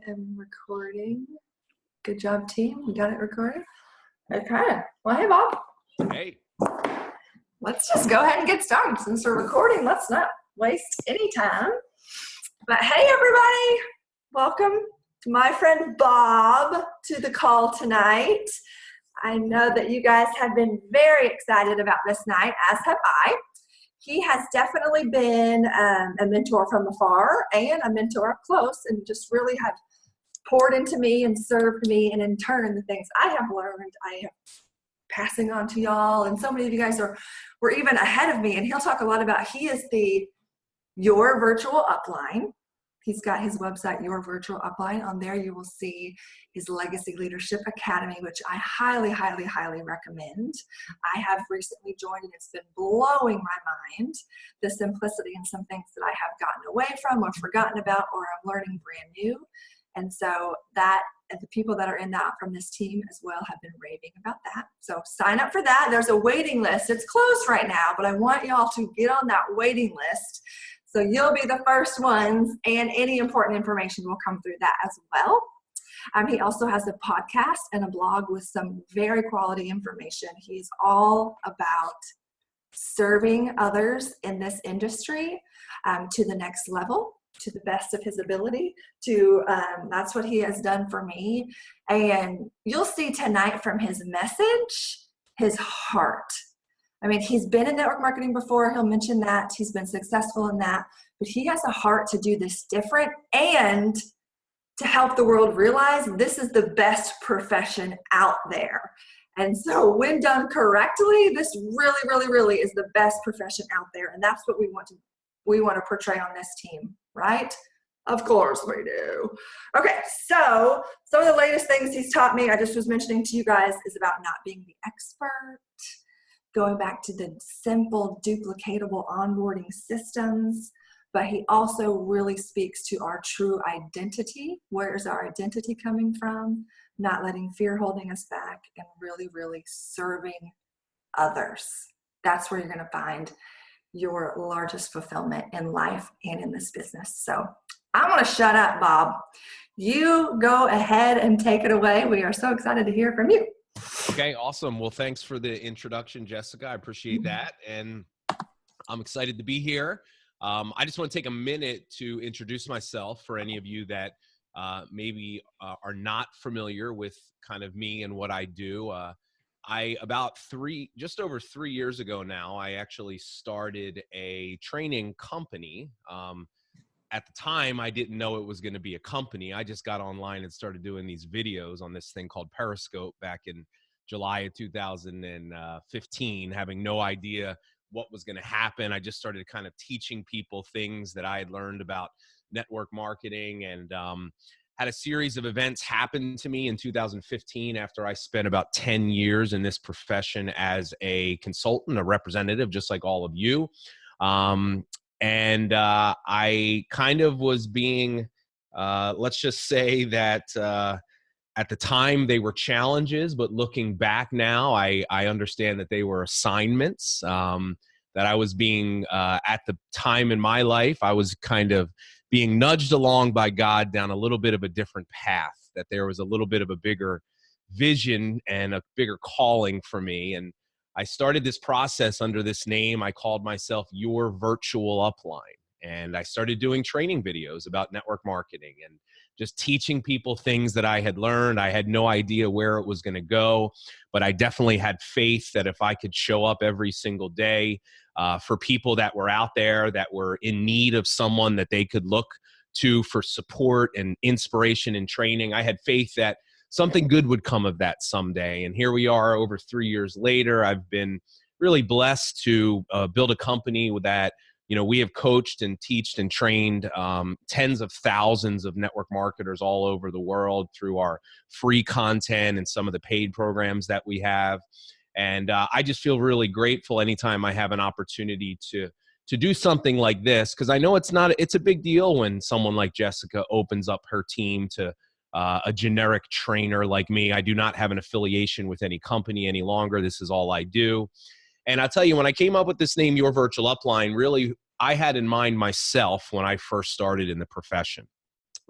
am recording. Good job, team. We got it recorded. Okay. Well, hey, Bob. Hey. Let's just go ahead and get started. Since we're recording, let's not waste any time. But hey, everybody. Welcome to my friend Bob to the call tonight. I know that you guys have been very excited about this night, as have I. He has definitely been a mentor from afar and a mentor up close, and just really have poured into me and served me, and in turn, the things I have learned, I am passing on to y'all. And so many of you guys were even ahead of me, and he'll talk a lot about, he is your virtual upline. He's got his website, Your Virtual Upline. On there, you will see his Legacy Leadership Academy, which I highly, highly, highly recommend. I have recently joined, and it's been blowing my mind, the simplicity and some things that I have gotten away from or forgotten about, or I'm learning brand new. And so that, and the people that are in that from this team as well have been raving about that. So sign up for that. There's a waiting list. It's closed right now, but I want y'all to get on that waiting list. So you'll be the first ones, and any important information will come through that as well. He also has a podcast and a blog with some very quality information. He's all about serving others in this industry to the next level, to the best of his ability. That's what he has done for me. And you'll see tonight from his message, his heart. I mean, he's been in network marketing before. He'll mention that. He's been successful in that. But he has a heart to do this different and to help the world realize this is the best profession out there. And so when done correctly, this really, really, really is the best profession out there. And that's what we want to portray on this team, right? Of course we do. Okay, so some of the latest things he's taught me, I just was mentioning to you guys, is about not being the expert, going back to the simple, duplicatable onboarding systems. But he also really speaks to our true identity. Where is our identity coming from? Not letting fear holding us back, and really, really serving others. That's where you're going to find your largest fulfillment in life and in this business. So I'm going to shut up, Bob. You go ahead and take it away. We are so excited to hear from you. Okay, awesome. Well, thanks for the introduction, Jessica. I appreciate that. And I'm excited to be here. I just want to take a minute to introduce myself for any of you that maybe are not familiar with kind of me and what I do. Just over 3 years ago now, I actually started a training company. At the time, I didn't know it was going to be a company. I just got online and started doing these videos on this thing called Periscope back in July of 2015, having no idea what was going to happen. I just started kind of teaching people things that I had learned about network marketing, and had a series of events happen to me in 2015 after I spent about 10 years in this profession as a consultant, a representative, just like all of you. I kind of was being, let's just say that at the time they were challenges, but looking back now, I understand that they were assignments, that I was being, at the time in my life, I was kind of being nudged along by God down a little bit of a different path, that there was a little bit of a bigger vision and a bigger calling for me. And I started this process under this name. I called myself Your Virtual Upline. And I started doing training videos about network marketing and just teaching people things that I had learned. I had no idea where it was going to go, but I definitely had faith that if I could show up every single day for people that were out there that were in need of someone that they could look to for support and inspiration and training, I had faith that something good would come of that someday. And here we are over 3 years later. I've been really blessed to build a company that, you know, we have coached and teached and trained tens of thousands of network marketers all over the world through our free content and some of the paid programs that we have. And I just feel really grateful anytime I have an opportunity to do something like this, because I know it's a big deal when someone like Jessica opens up her team to a generic trainer like me. I do not have an affiliation with any company any longer. This is all I do. And I'll tell you, when I came up with this name, Your Virtual Upline, really, I had in mind myself when I first started in the profession.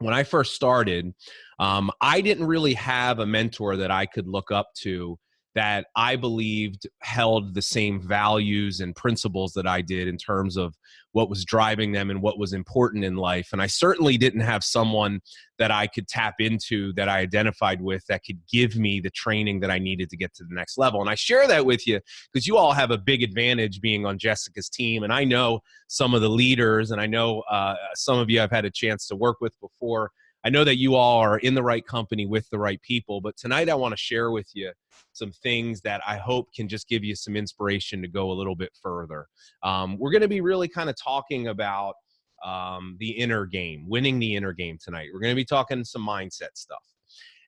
when I first started, I didn't really have a mentor that I could look up to that I believed held the same values and principles that I did in terms of what was driving them and what was important in life. And I certainly didn't have someone that I could tap into that I identified with that could give me the training that I needed to get to the next level. And I share that with you because you all have a big advantage being on Jessica's team. And I know some of the leaders, and I know some of you I've had a chance to work with before. I know that you all are in the right company with the right people, but tonight I want to share with you some things that I hope can just give you some inspiration to go a little bit further. We're going to be really kind of talking about the inner game, winning the inner game tonight. We're going to be talking some mindset stuff.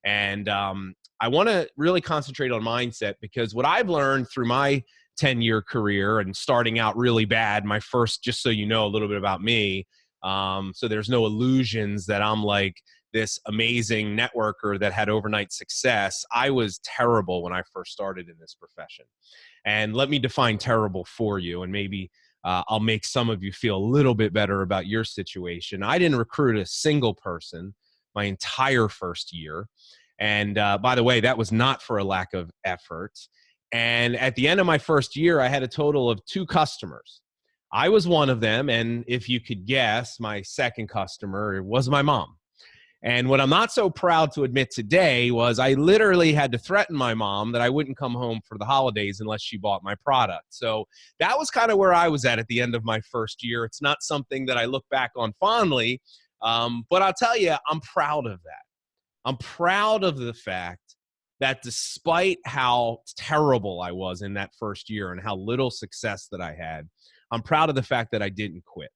And I want to really concentrate on mindset because what I've learned through my 10-year career and starting out really bad, my first, just so you know a little bit about me, so there's no illusions that I'm like this amazing networker that had overnight success. I was terrible when I first started in this profession. And let me define terrible for you, and maybe I'll make some of you feel a little bit better about your situation. I didn't recruit a single person my entire first year. And by the way, that was not for a lack of effort. And at the end of my first year, I had a total of 2 customers. I was one of them, and if you could guess, my second customer was my mom. And what I'm not so proud to admit today was I literally had to threaten my mom that I wouldn't come home for the holidays unless she bought my product. So that was kind of where I was at the end of my first year. It's not something that I look back on fondly, but I'll tell you, I'm proud of that. I'm proud of the fact that despite how terrible I was in that first year and how little success that I had, I'm proud of the fact that I didn't quit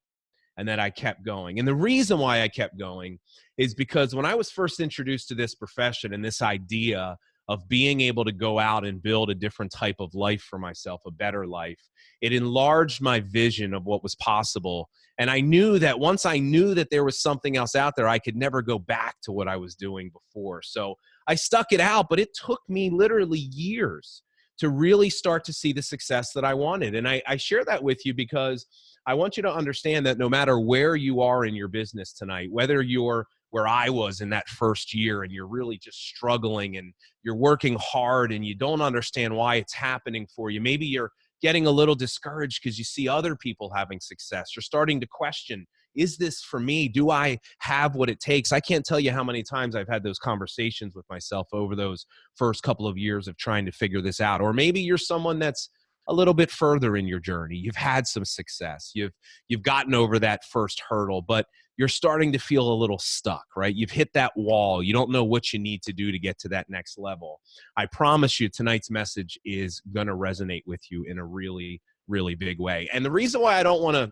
and that I kept going. And the reason why I kept going is because when I was first introduced to this profession and this idea of being able to go out and build a different type of life for myself, a better life, it enlarged my vision of what was possible. And I knew that once I knew that there was something else out there, I could never go back to what I was doing before. So I stuck it out, but it took me literally years to really start to see the success that I wanted. And I share that with you because I want you to understand that no matter where you are in your business tonight, whether you're where I was in that first year and you're really just struggling and you're working hard and you don't understand why it's happening for you, maybe you're getting a little discouraged because you see other people having success. You're starting to question, is this for me? Do I have what it takes? I can't tell you how many times I've had those conversations with myself over those first couple of years of trying to figure this out. Or maybe you're someone that's a little bit further in your journey. You've had some success. You've gotten over that first hurdle, but you're starting to feel a little stuck, right? You've hit that wall. You don't know what you need to do to get to that next level. I promise you tonight's message is going to resonate with you in a really, really big way. And the reason why I don't want to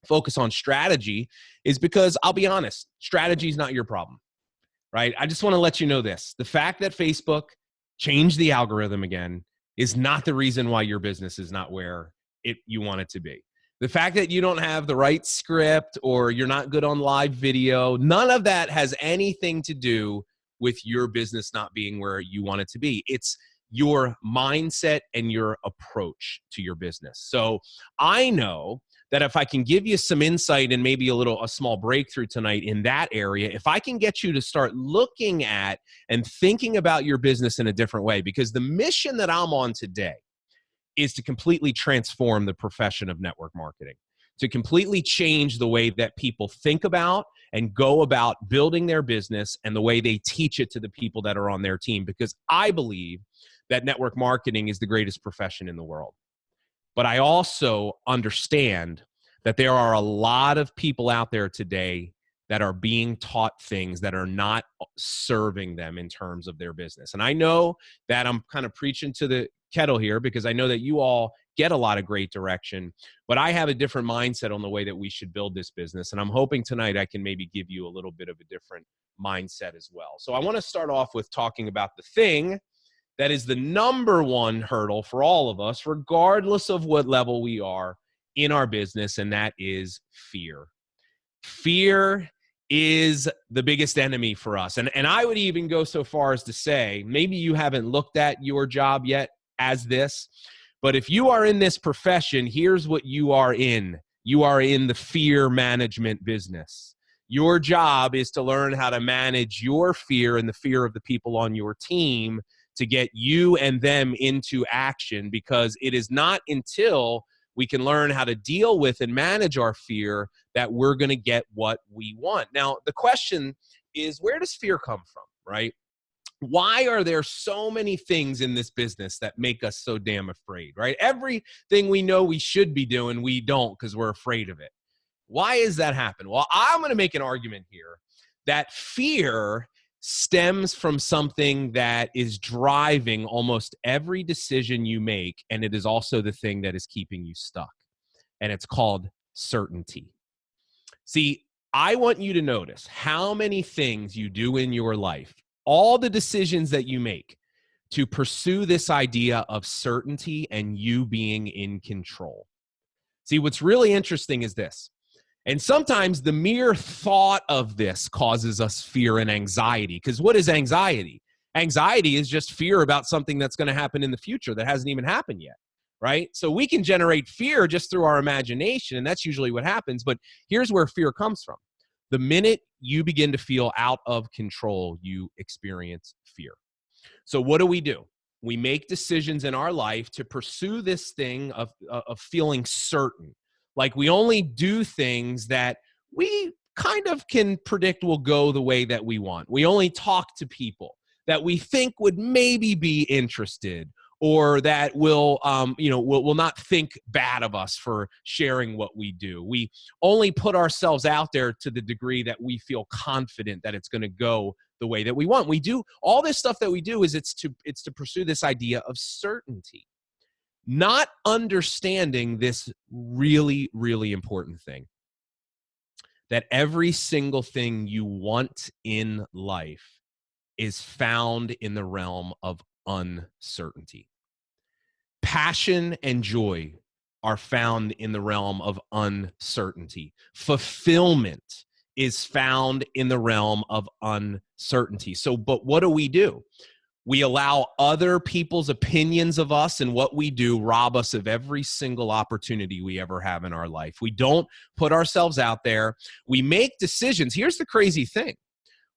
focus on strategy is because I'll be honest, strategy is not your problem, right? I just want to let you know this. The fact that Facebook changed the algorithm again is not the reason why your business is not where you want it to be. The fact that you don't have the right script or you're not good on live video, none of that has anything to do with your business not being where you want it to be. It's your mindset and your approach to your business. So I know that if I can give you some insight and maybe a small breakthrough tonight in that area, if I can get you to start looking at and thinking about your business in a different way, because the mission that I'm on today is to completely transform the profession of network marketing, to completely change the way that people think about and go about building their business and the way they teach it to the people that are on their team, because I believe that network marketing is the greatest profession in the world. But I also understand that there are a lot of people out there today that are being taught things that are not serving them in terms of their business. And I know that I'm kind of preaching to the kettle here because I know that you all get a lot of great direction, but I have a different mindset on the way that we should build this business. And I'm hoping tonight I can maybe give you a little bit of a different mindset as well. So I want to start off with talking about the thing that is the number one hurdle for all of us, regardless of what level we are in our business, and that is fear. Fear is the biggest enemy for us. And I would even go so far as to say, maybe you haven't looked at your job yet as this, but if you are in this profession, here's what you are in. You are in the fear management business. Your job is to learn how to manage your fear and the fear of the people on your team to get you and them into action, because it is not until we can learn how to deal with and manage our fear that we're going to get what we want. Now, the question is, where does fear come from, right? Why are there so many things in this business that make us so damn afraid, right? Everything we know we should be doing, we don't because we're afraid of it. Why is that happen? Well, I'm going to make an argument here that fear stems from something that is driving almost every decision you make, and it is also the thing that is keeping you stuck, and it's called certainty. See, I want you to notice how many things you do in your life, all the decisions that you make to pursue this idea of certainty and you being in control. See, what's really interesting is this. And sometimes the mere thought of this causes us fear and anxiety. Because what is anxiety? Anxiety is just fear about something that's going to happen in the future that hasn't even happened yet, right? So we can generate fear just through our imagination, and that's usually what happens. But here's where fear comes from. The minute you begin to feel out of control, you experience fear. So what do? We make decisions in our life to pursue this thing of feeling certain. Like we only do things that we kind of can predict will go the way that we want. We only talk to people that we think would maybe be interested, or that will not think bad of us for sharing what we do. We only put ourselves out there to the degree that we feel confident that it's going to go the way that we want. We do all this stuff that we do is it's to pursue this idea of certainty. Not understanding this really, really important thing, that every single thing you want in life is found in the realm of uncertainty. Passion and joy are found in the realm of uncertainty. Fulfillment is found in the realm of uncertainty. So, but what do? We allow other people's opinions of us and what we do rob us of every single opportunity we ever have in our life. We don't put ourselves out there. We make decisions. Here's the crazy thing.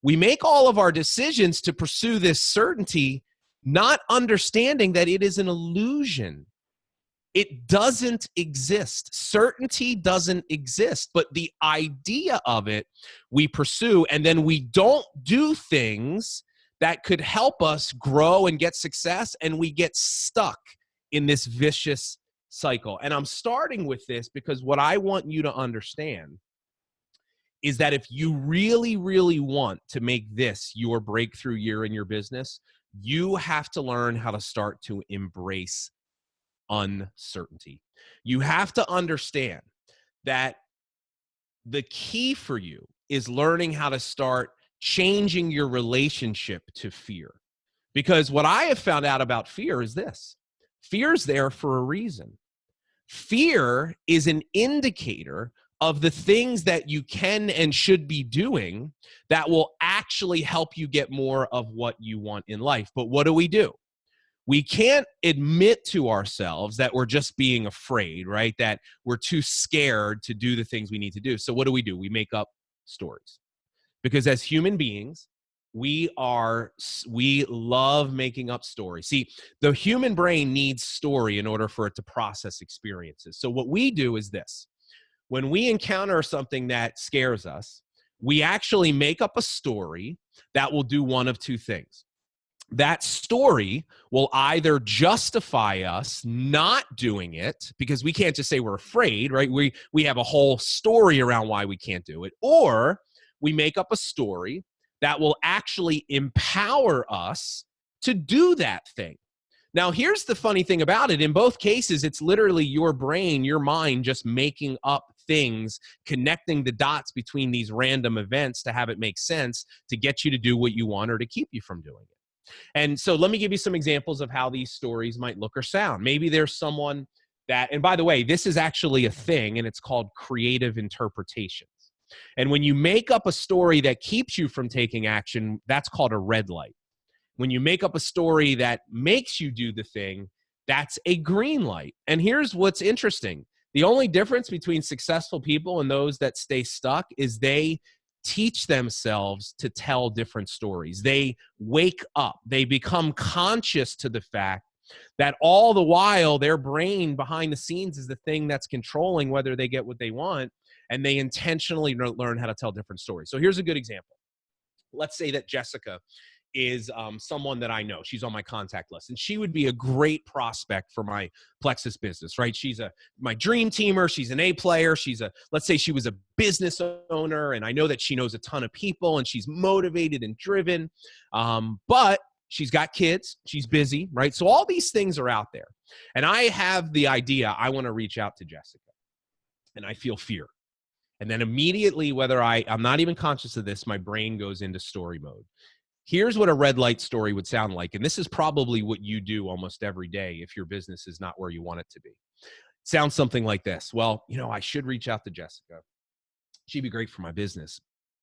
We make all of our decisions to pursue this certainty, not understanding that it is an illusion. It doesn't exist. Certainty doesn't exist, but the idea of it we pursue, and then we don't do things that could help us grow and get success, and we get stuck in this vicious cycle. And I'm starting with this because what I want you to understand is that if you really, really want to make this your breakthrough year in your business, you have to learn how to start to embrace uncertainty. You have to understand that the key for you is learning how to start changing your relationship to fear. Because what I have found out about fear is this: fear's there for a reason. Fear is an indicator of the things that you can and should be doing that will actually help you get more of what you want in life. But what do? We can't admit to ourselves that we're just being afraid, right? That we're too scared to do the things we need to do. So what do? We make up stories. Because as human beings, we love making up stories. See, the human brain needs story in order for it to process experiences. So what we do is this: when we encounter something that scares us, we actually make up a story that will do one of two things. That story will either justify us not doing it, because we can't just say we're afraid, right? We have a whole story around why we can't do it, or we make up a story that will actually empower us to do that thing. Now, here's the funny thing about it. In both cases, it's literally your brain, your mind, just making up things, connecting the dots between these random events to have it make sense to get you to do what you want or to keep you from doing it. And so let me give you some examples of how these stories might look or sound. Maybe there's someone that, and by the way, this is actually a thing, and it's called creative interpretation. And when you make up a story that keeps you from taking action, that's called a red light. When you make up a story that makes you do the thing, that's a green light. And here's what's interesting. The only difference between successful people and those that stay stuck is they teach themselves to tell different stories. They wake up. They become conscious to the fact that all the while their brain behind the scenes is the thing that's controlling whether they get what they want, and they intentionally learn how to tell different stories. So here's a good example. Let's say that Jessica is someone that I know. She's on my contact list, and she would be a great prospect for my Plexus business, right? She's my dream teamer. She's an A player. Let's say she was a business owner, and I know that she knows a ton of people, and she's motivated and driven, but she's got kids. She's busy, right? So all these things are out there, and I have the idea I want to reach out to Jessica, and I feel fear. And then immediately, whether I'm not even conscious of this, my brain goes into story mode. Here's what a red light story would sound like. And this is probably what you do almost every day if your business is not where you want it to be. It sounds something like this. Well, I should reach out to Jessica. She'd be great for my business.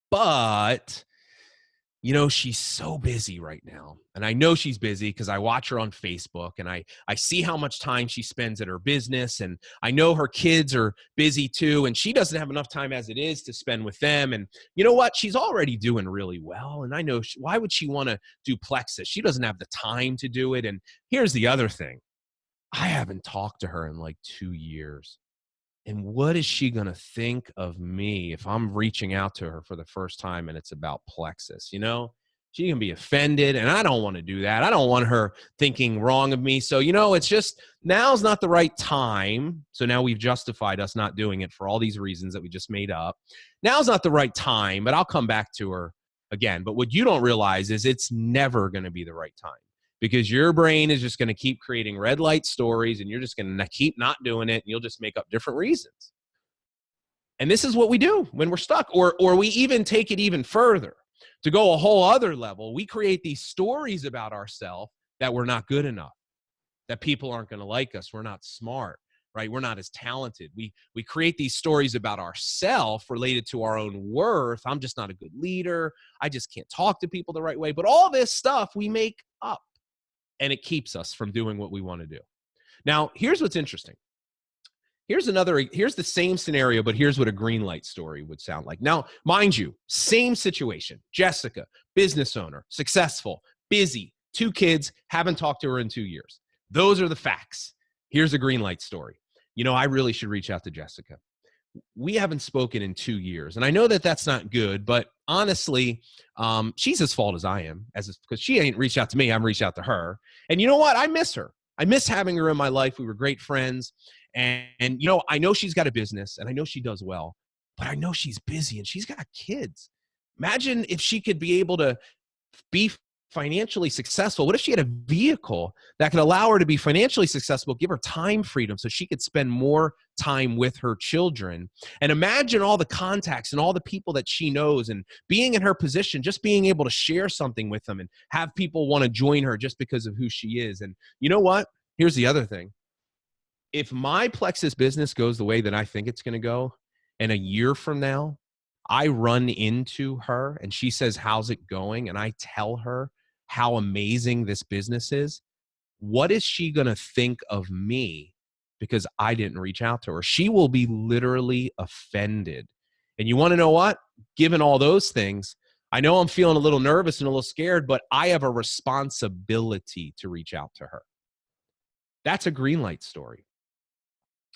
But she's so busy right now. And I know she's busy because I watch her on Facebook, and I see how much time she spends at her business. And I know her kids are busy too. And she doesn't have enough time as it is to spend with them. And you know what? She's already doing really well. And I know why would she want to do Plexus? She doesn't have the time to do it. And here's the other thing. I haven't talked to her in like 2 years. And what is she going to think of me if I'm reaching out to her for the first time and it's about Plexus? She can be offended, and I don't want to do that. I don't want her thinking wrong of me. So, it's just now's not the right time. So now we've justified us not doing it for all these reasons that we just made up. Now's not the right time, but I'll come back to her again. But what you don't realize is it's never going to be the right time, because your brain is just going to keep creating red light stories, and you're just going to keep not doing it, and you'll just make up different reasons. And this is what we do when we're stuck, or we even take it even further. To go a whole other level, we create these stories about ourselves that we're not good enough, that people aren't going to like us, we're not smart, right? We're not as talented. We create these stories about ourselves related to our own worth. I'm just not a good leader. I just can't talk to people the right way. But all this stuff we make up, and it keeps us from doing what we want to do. Now, here's what's interesting. Here's the same scenario, but here's what a green light story would sound like. Now, mind you, same situation. Jessica, business owner, successful, busy, 2 kids, haven't talked to her in 2 years. Those are the facts. Here's a green light story. I really should reach out to Jessica. We haven't spoken in 2 years. And I know that that's not good, but honestly, she's as fault as I am, because she ain't reached out to me. I'm reached out to her. And you know what? I miss her. I miss having her in my life. We were great friends. And I know she's got a business, and I know she does well, but I know she's busy and she's got kids. Imagine if she could be able to be financially successful. What if she had a vehicle that could allow her to be financially successful, give her time freedom so she could spend more time with her children? And imagine all the contacts and all the people that she knows, and being in her position, just being able to share something with them and have people want to join her just because of who she is. And you know what? Here's the other thing. If my Plexus business goes the way that I think it's going to go, and a year from now, I run into her and she says, "How's it going?" and I tell her how amazing this business is, what is she going to think of me because I didn't reach out to her? She will be literally offended. And you want to know what? Given all those things, I know I'm feeling a little nervous and a little scared, but I have a responsibility to reach out to her. That's a green light story.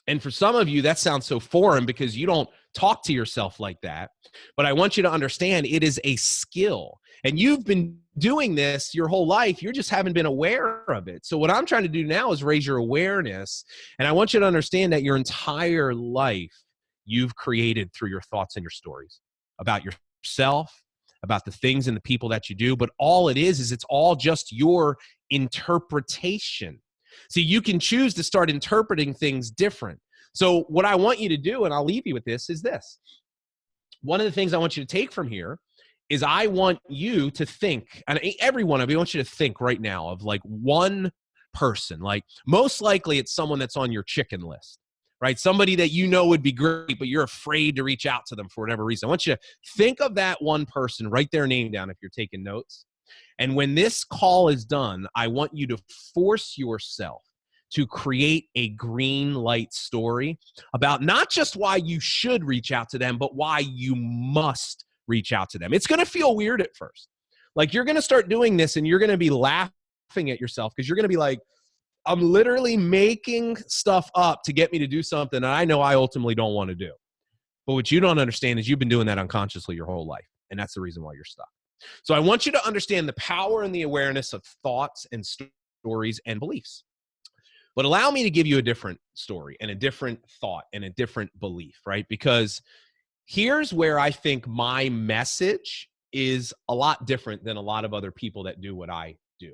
And for some of you, that sounds so foreign because you don't talk to yourself like that. But I want you to understand it is a skill. And you've been doing this your whole life. You just haven't been aware of it. So what I'm trying to do now is raise your awareness. And I want you to understand that your entire life you've created through your thoughts and your stories about yourself, about the things and the people that you do. But all it is it's all just your interpretation. See, you can choose to start interpreting things different. So what I want you to do, and I'll leave you with this, is this. One of the things I want you to take from here is I want you to think, and every one of you, I want you to think right now of like one person. Like most likely it's someone that's on your chicken list, right? Somebody that you know would be great, but you're afraid to reach out to them for whatever reason. I want you to think of that one person, write their name down if you're taking notes. And when this call is done, I want you to force yourself to create a green light story about not just why you should reach out to them, but why you must reach out to them. It's going to feel weird at first. Like you're going to start doing this and you're going to be laughing at yourself because you're going to be like, I'm literally making stuff up to get me to do something that I know I ultimately don't want to do. But what you don't understand is you've been doing that unconsciously your whole life. And that's the reason why you're stuck. So I want you to understand the power and the awareness of thoughts and stories and beliefs. But allow me to give you a different story and a different thought and a different belief, right? Because here's where I think my message is a lot different than a lot of other people that do what I do.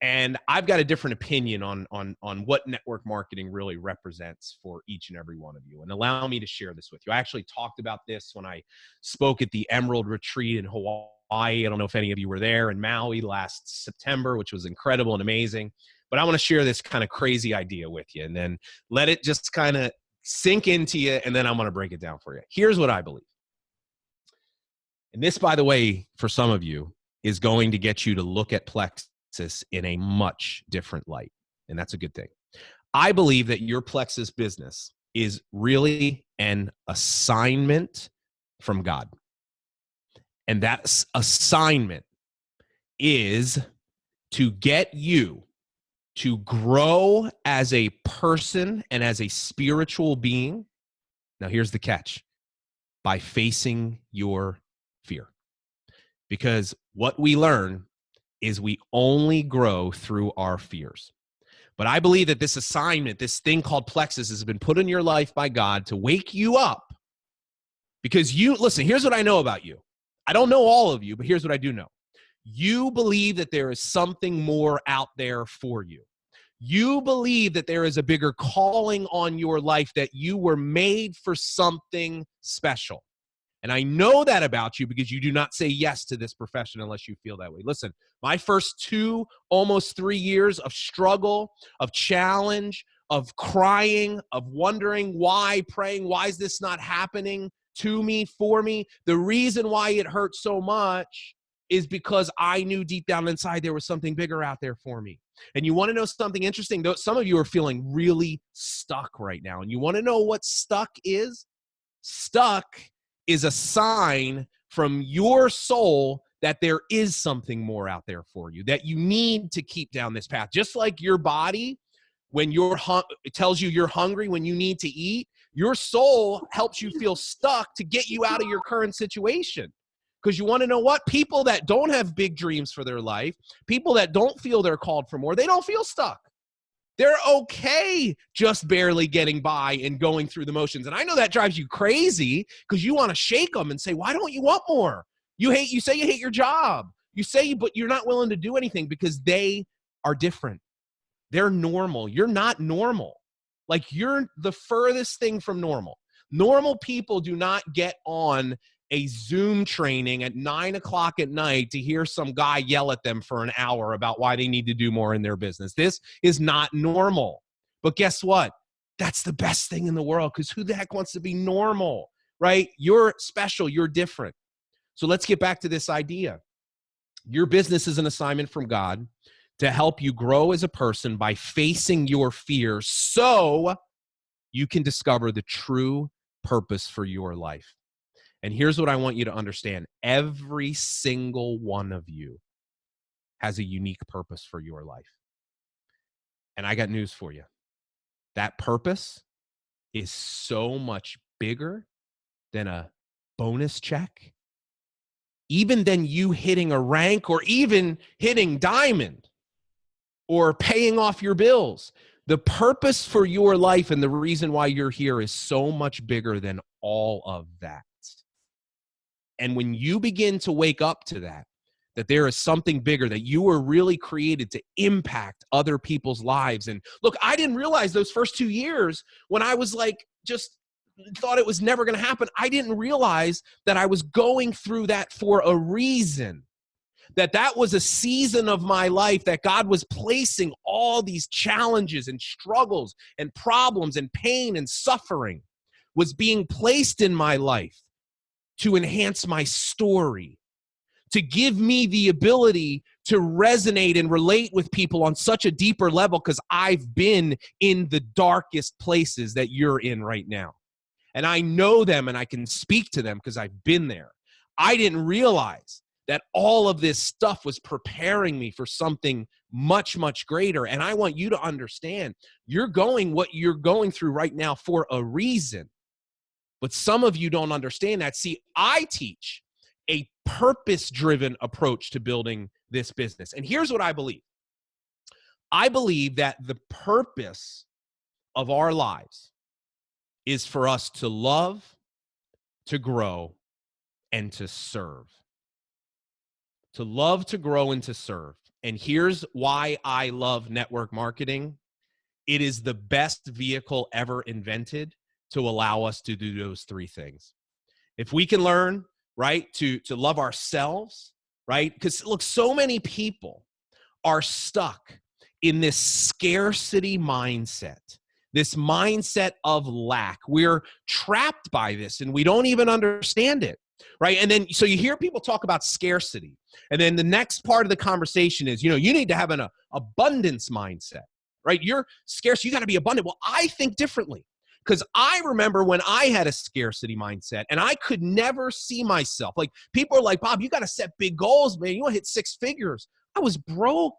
And I've got a different opinion on what network marketing really represents for each and every one of you. And allow me to share this with you. I actually talked about this when I spoke at the Emerald Retreat in Hawaii. I don't know if any of you were there, in Maui last September, which was incredible and amazing. But I want to share this kind of crazy idea with you and then let it just kind of sink into you, and then I'm going to break it down for you. Here's what I believe. And this, by the way, for some of you, is going to get you to look at Plexus in a much different light. And that's a good thing. I believe that your Plexus business is really an assignment from God. And that assignment is to get you to grow as a person and as a spiritual being. Now, here's the catch: by facing your fear. Because what we learn is we only grow through our fears. But I believe that this assignment, this thing called Plexus, has been put in your life by God to wake you up. Because listen, here's what I know about you. I don't know all of you, but here's what I do know. You believe that there is something more out there for you. You believe that there is a bigger calling on your life, that you were made for something special. And I know that about you because you do not say yes to this profession unless you feel that way. Listen, my first almost 3 years of struggle, of challenge, of crying, of wondering why, praying, why is this not happening to me, for me? The reason why it hurt so much is because I knew deep down inside there was something bigger out there for me. And you want to know something interesting? Some of you are feeling really stuck right now. And you want to know what stuck is? Stuck is a sign from your soul that there is something more out there for you, that you need to keep down this path. Just like your body, when it tells you you're hungry, when you need to eat, your soul helps you feel stuck to get you out of your current situation. Because you want to know what? People that don't have big dreams for their life, people that don't feel they're called for more, they don't feel stuck. They're okay just barely getting by and going through the motions. And I know that drives you crazy because you want to shake them and say, why don't you want more? You say you hate your job. But you're not willing to do anything because they are different. They're normal. You're not normal. Like, you're the furthest thing from normal. Normal people do not get on a Zoom training at 9 o'clock at night to hear some guy yell at them for an hour about why they need to do more in their business. This is not normal. But guess what? That's the best thing in the world, because who the heck wants to be normal, right? You're special. You're different. So let's get back to this idea. Your business is an assignment from God to help you grow as a person by facing your fears so you can discover the true purpose for your life. And here's what I want you to understand. Every single one of you has a unique purpose for your life. And I got news for you. That purpose is so much bigger than a bonus check, even than you hitting a rank or even hitting diamond or paying off your bills. The purpose for your life and the reason why you're here is so much bigger than all of that. And when you begin to wake up to that there is something bigger, that you were really created to impact other people's lives. And look, I didn't realize those first 2 years when I was like, just thought it was never going to happen. I didn't realize that I was going through that for a reason, that was a season of my life that God was placing all these challenges and struggles and problems and pain and suffering was being placed in my life to enhance my story, to give me the ability to resonate and relate with people on such a deeper level, because I've been in the darkest places that you're in right now. And I know them and I can speak to them because I've been there. I didn't realize that all of this stuff was preparing me for something much, much greater. And I want you to understand, you're going what you're going through right now for a reason. But some of you don't understand that. See, I teach a purpose-driven approach to building this business. And here's what I believe. I believe that the purpose of our lives is for us to love, to grow, and to serve. To love, to grow, and to serve. And here's why I love network marketing. It is the best vehicle ever invented to allow us to do those three things. If we can learn, right, to love ourselves, right? Because look, so many people are stuck in this scarcity mindset, this mindset of lack. We're trapped by this and we don't even understand it, right? And then, so you hear people talk about scarcity. And then the next part of the conversation is, you need to have an abundance mindset, right? You're scarce, you got to be abundant. Well, I think differently. Because I remember when I had a scarcity mindset and I could never see myself. Like, people are like, Bob, you got to set big goals, man. You want to hit 6 figures. I was broke.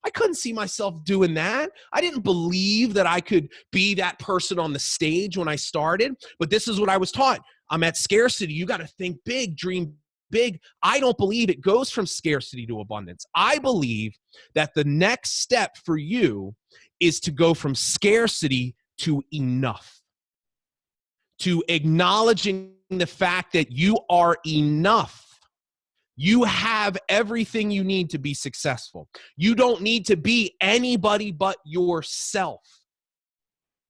I couldn't see myself doing that. I didn't believe that I could be that person on the stage when I started. But this is what I was taught. I'm at scarcity. You got to think big, dream big. I don't believe it goes from scarcity to abundance. I believe that the next step for you is to go from scarcity to enough. To acknowledging the fact that you are enough. You have everything you need to be successful. You don't need to be anybody but yourself.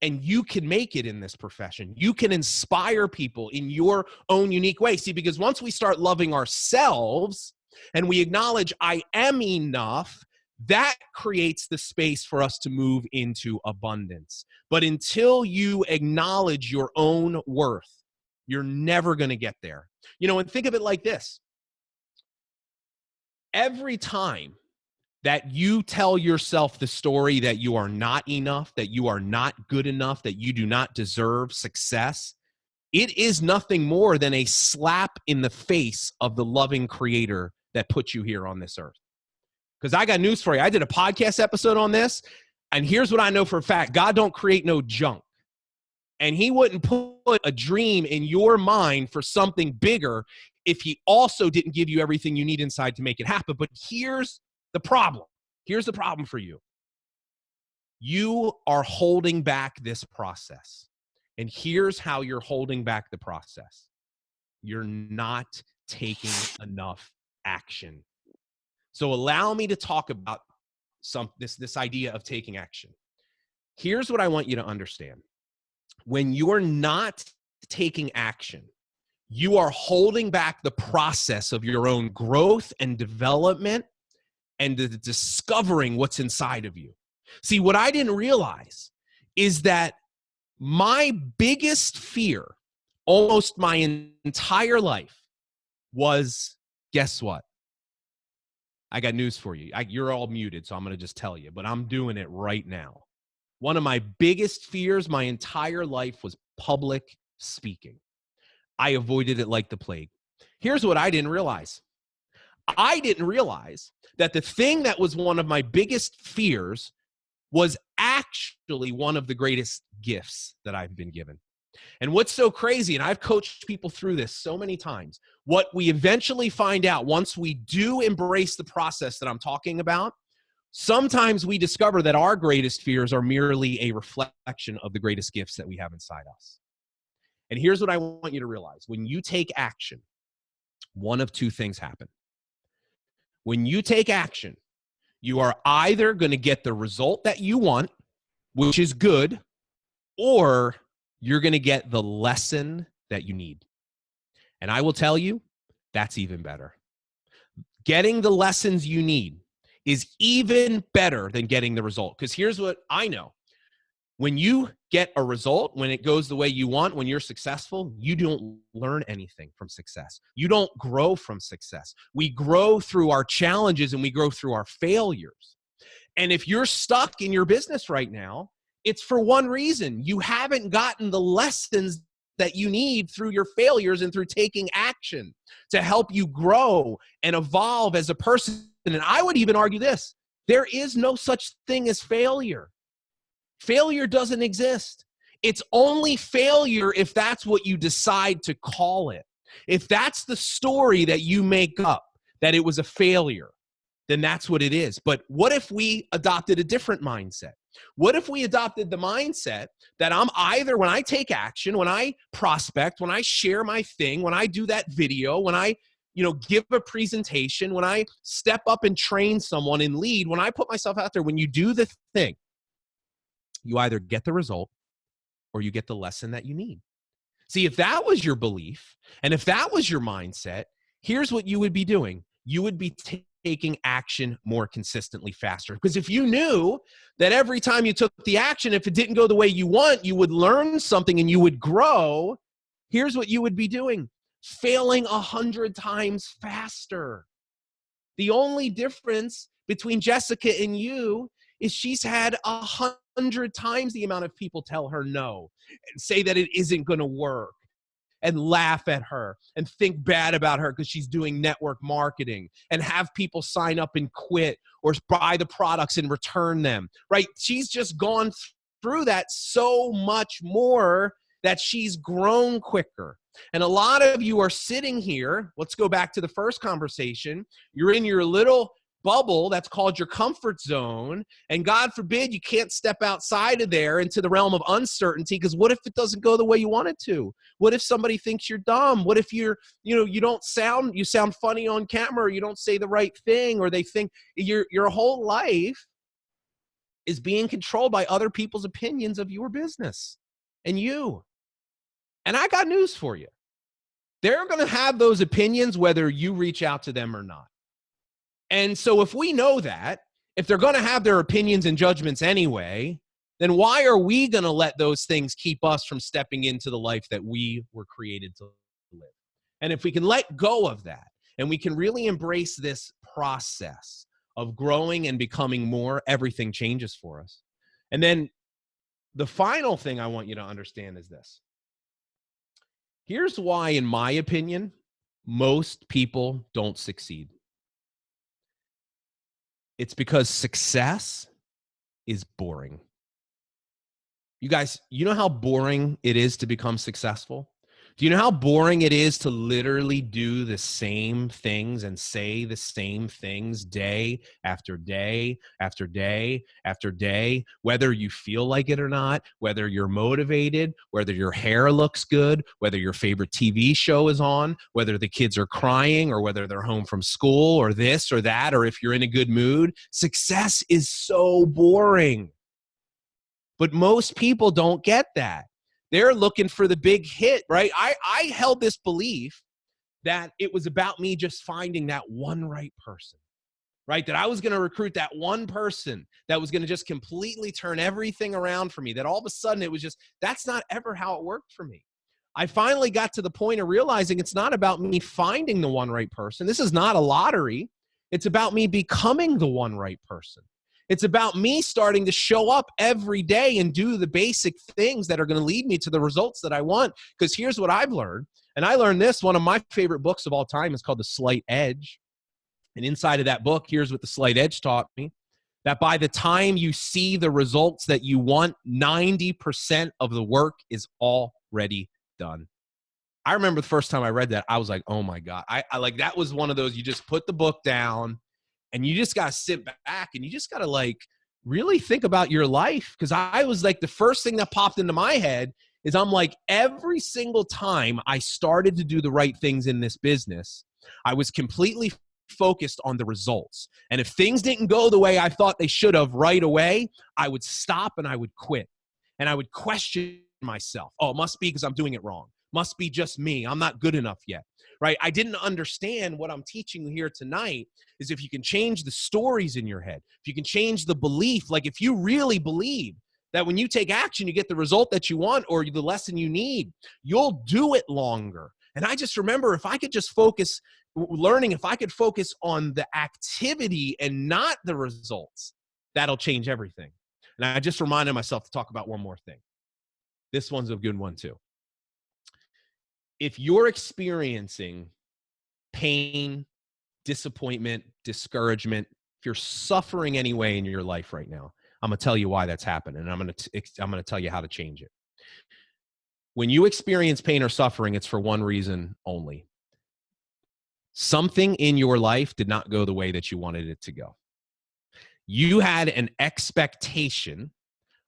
And you can make it in this profession. You can inspire people in your own unique way. See, because once we start loving ourselves and we acknowledge I am enough, that creates the space for us to move into abundance. But until you acknowledge your own worth, you're never going to get there. And think of it like this. Every time that you tell yourself the story that you are not enough, that you are not good enough, that you do not deserve success, it is nothing more than a slap in the face of the loving creator that put you here on this earth. Because I got news for you. I did a podcast episode on this, and here's what I know for a fact. God don't create no junk. And he wouldn't put a dream in your mind for something bigger if he also didn't give you everything you need inside to make it happen. But here's the problem. Here's the problem for you. You are holding back this process. And here's how you're holding back the process. You're not taking enough action. So allow me to talk about this idea of taking action. Here's what I want you to understand. When you're not taking action, you are holding back the process of your own growth and development and the discovering what's inside of you. See, what I didn't realize is that my biggest fear almost my entire life was, guess what? I got news for you. You're all muted, so I'm going to just tell you, but I'm doing it right now. One of my biggest fears my entire life was public speaking. I avoided it like the plague. Here's what I didn't realize. I didn't realize that the thing that was one of my biggest fears was actually one of the greatest gifts that I've been given. And what's so crazy, and I've coached people through this so many times, what we eventually find out once we do embrace the process that I'm talking about, sometimes we discover that our greatest fears are merely a reflection of the greatest gifts that we have inside us. And here's what I want you to realize. When you take action, one of two things happen. When you take action, you are either going to get the result that you want, which is good, or you're going to get the lesson that you need. And I will tell you, that's even better. Getting the lessons you need is even better than getting the result. Because here's what I know. When you get a result, when it goes the way you want, when you're successful, you don't learn anything from success. You don't grow from success. We grow through our challenges and we grow through our failures. And if you're stuck in your business right now, it's for one reason. You haven't gotten the lessons that you need through your failures and through taking action to help you grow and evolve as a person. And I would even argue this: there is no such thing as failure. Failure doesn't exist. It's only failure if that's what you decide to call it. If that's the story that you make up, that it was a failure, then that's what it is. But what if we adopted a different mindset? What if we adopted the mindset that I'm either, when I take action, when I prospect, when I share my thing, when I do that video, when I give a presentation, when I step up and train someone and lead, when I put myself out there, when you do the thing, you either get the result or you get the lesson that you need. See, if that was your belief and if that was your mindset, here's what you would be doing. You would be taking action more consistently faster. Because if you knew that every time you took the action, if it didn't go the way you want, you would learn something and you would grow, here's what you would be doing: failing 100 times faster. The only difference between Jessica and you is she's had 100 times the amount of people tell her no and say that it isn't going to work and laugh at her and think bad about her because she's doing network marketing and have people sign up and quit or buy the products and return them, right? She's just gone through that so much more that she's grown quicker. And a lot of you are sitting here. Let's go back to the first conversation. You're in your little bubble that's called your comfort zone, and God forbid you can't step outside of there into the realm of uncertainty, because what if it doesn't go the way you want it to? What if somebody thinks you're dumb? What if you sound funny on camera, or you don't say the right thing, or they think your whole life is being controlled by other people's opinions of your business and you. And I got news for you. They're going to have those opinions whether you reach out to them or not. And so if we know that, if they're going to have their opinions and judgments anyway, then why are we going to let those things keep us from stepping into the life that we were created to live? And if we can let go of that and we can really embrace this process of growing and becoming more, everything changes for us. And then the final thing I want you to understand is this. Here's why, in my opinion, most people don't succeed. It's because success is boring. You guys, you know how boring it is to become successful? Do you know how boring it is to literally do the same things and say the same things day after day after day after day, whether you feel like it or not, whether you're motivated, whether your hair looks good, whether your favorite TV show is on, whether the kids are crying or whether they're home from school or this or that, or if you're in a good mood? Success is so boring. But most people don't get that. They're looking for the big hit, right? I held this belief that it was about me just finding that one right person, right? That I was going to recruit that one person that was going to just completely turn everything around for me. That all of a sudden it was just, that's not ever how it worked for me. I finally got to the point of realizing it's not about me finding the one right person. This is not a lottery. It's about me becoming the one right person. It's about me starting to show up every day and do the basic things that are going to lead me to the results that I want. Because here's what I've learned. And I learned this. One of my favorite books of all time is called The Slight Edge. And inside of that book, here's what The Slight Edge taught me. That by the time you see the results that you want, 90% of the work is already done. I remember the first time I read that, I was like, oh my God. I like, that was one of those, you just put the book down and you just got to sit back and you just got to like really think about your life. Because I was like, the first thing that popped into my head is I'm like, every single time I started to do the right things in this business, I was completely focused on the results. And if things didn't go the way I thought they should have right away, I would stop and I would quit. And I would question myself. Oh, it must be because I'm doing it wrong. Must be just me. I'm not good enough yet, right? I didn't understand what I'm teaching you here tonight is if you can change the stories in your head, if you can change the belief, like if you really believe that when you take action, you get the result that you want or the lesson you need, you'll do it longer. And I just remember if I could just focus learning, if I could focus on the activity and not the results, that'll change everything. And I just reminded myself to talk about one more thing. This one's a good one too. if you're experiencing pain, disappointment, discouragement, if you're suffering any way in your life right now, I'm going to tell you why that's happening, and I'm going to tell you how to change it. When you experience pain or suffering, it's for one reason only. Something in your life did not go the way that you wanted it to go. You had an expectation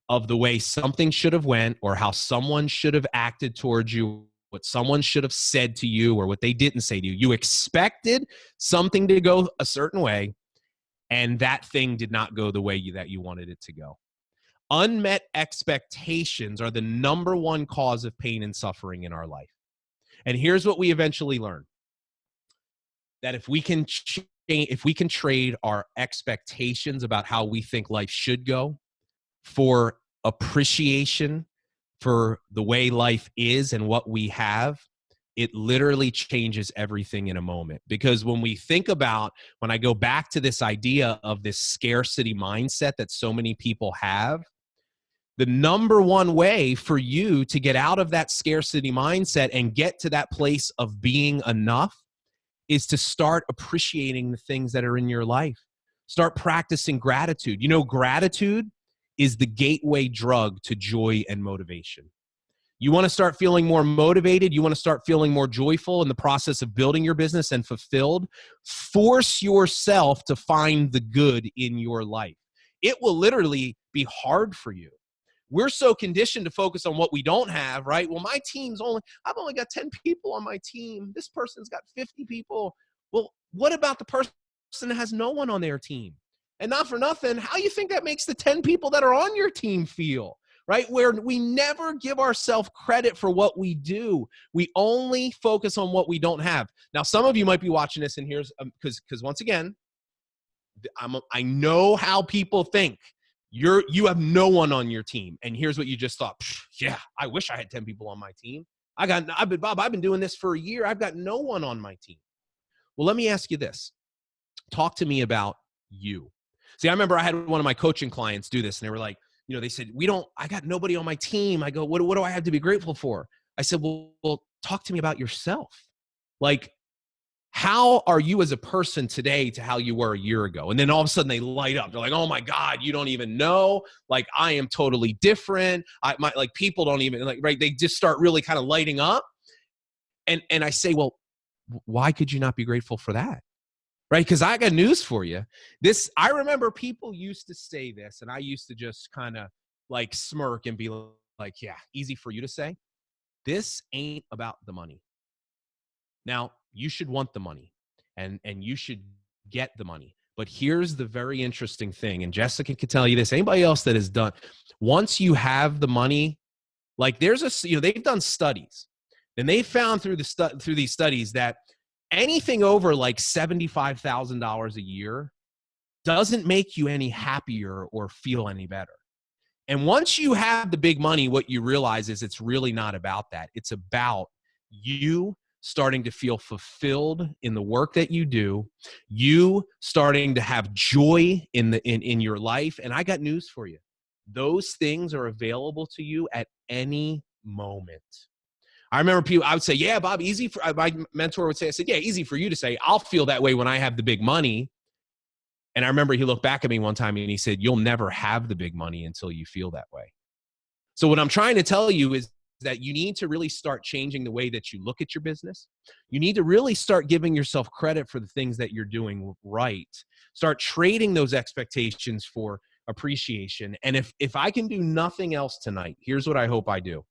of the way something should have went, or how someone should have acted towards you, what someone should have said to you, or what they didn't say to you. You expected something to go a certain way, and that thing did not go the way that you wanted it to go. Unmet expectations are the number one cause of pain and suffering in our life. And here's what we eventually learn. That if we can trade our expectations about how we think life should go for appreciation for the way life is and what we have, it literally changes everything in a moment. Because when I go back to this idea of this scarcity mindset that so many people have, the number one way for you to get out of that scarcity mindset and get to that place of being enough is to start appreciating the things that are in your life. Start practicing gratitude. You know, gratitude is the gateway drug to joy and motivation. You want to start feeling more motivated. You want to start feeling more joyful in the process of building your business and fulfilled. Force yourself to find the good in your life. It will literally be hard for you. We're so conditioned to focus on what we don't have, right? Well, I've only got 10 people on my team. This person's got 50 people. Well, what about the person that has no one on their team? And not for nothing, how you think that makes the 10 people that are on your team feel, right? Where we never give ourselves credit for what we do. We only focus on what we don't have. Now, some of you might be watching this, and here's, because once again, I know how people think. You have no one on your team, and here's what you just thought. Yeah, I wish I had 10 people on my team. I've been doing this for a year. I've got no one on my team. Well, let me ask you this. Talk to me about you. See, I remember I had one of my coaching clients do this, and they were like, they said, I got nobody on my team. I go, what do I have to be grateful for? I said, well, talk to me about yourself. Like, how are you as a person today to how you were a year ago? And then all of a sudden they light up. They're like, oh my God, you don't even know. Like, I am totally different. People don't even right. They just start really kind of lighting up. And I say, well, why could you not be grateful for that? Right? Because I got news for you. I remember people used to say this, and I used to just kind of like smirk and be like, yeah, easy for you to say. This ain't about the money. Now, you should want the money, and you should get the money. But here's the very interesting thing, and Jessica can tell you this. Anybody else that has done, once you have the money, like they've done studies, and they found through these studies that anything over like $75,000 a year doesn't make you any happier or feel any better. And once you have the big money, what you realize is it's really not about that. It's about you starting to feel fulfilled in the work that you do, you starting to have joy in your life. And I got news for you. Those things are available to you at any moment. I remember I would say, yeah, Bob, my mentor would say, I said, yeah, easy for you to say. I'll feel that way when I have the big money. And I remember he looked back at me one time and he said, you'll never have the big money until you feel that way. So what I'm trying to tell you is that you need to really start changing the way that you look at your business. You need to really start giving yourself credit for the things that you're doing right. Start trading those expectations for appreciation. And if I can do nothing else tonight, here's what I hope I do.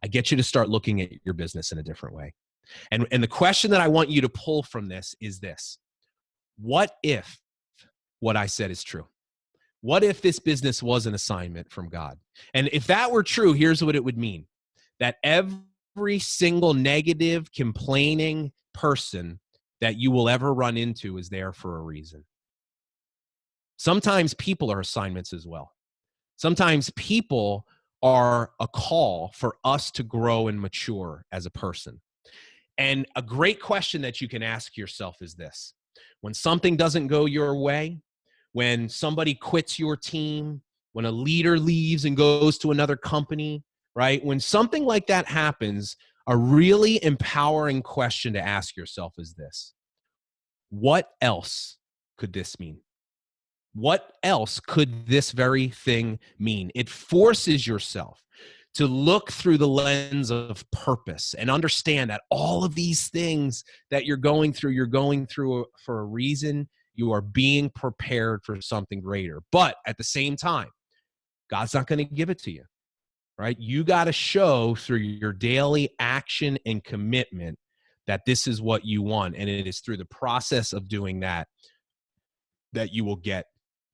I get you to start looking at your business in a different way. And the question that I want you to pull from this is this. What if what I said is true? What if this business was an assignment from God? And if that were true, here's what it would mean. That every single negative, complaining person that you will ever run into is there for a reason. Sometimes people are assignments as well. Sometimes people are a call for us to grow and mature as a person. And a great question that you can ask yourself is this. When something doesn't go your way, when somebody quits your team, when a leader leaves and goes to another company, right? When something like that happens, A really empowering question to ask yourself is this: what else could this mean? What else could this very thing mean? It forces yourself to look through the lens of purpose and understand that all of these things that you're going through for a reason. You are being prepared for something greater. But at the same time, God's not going to give it to you, right? You got to show through your daily action and commitment that this is what you want. And it is through the process of doing that you will get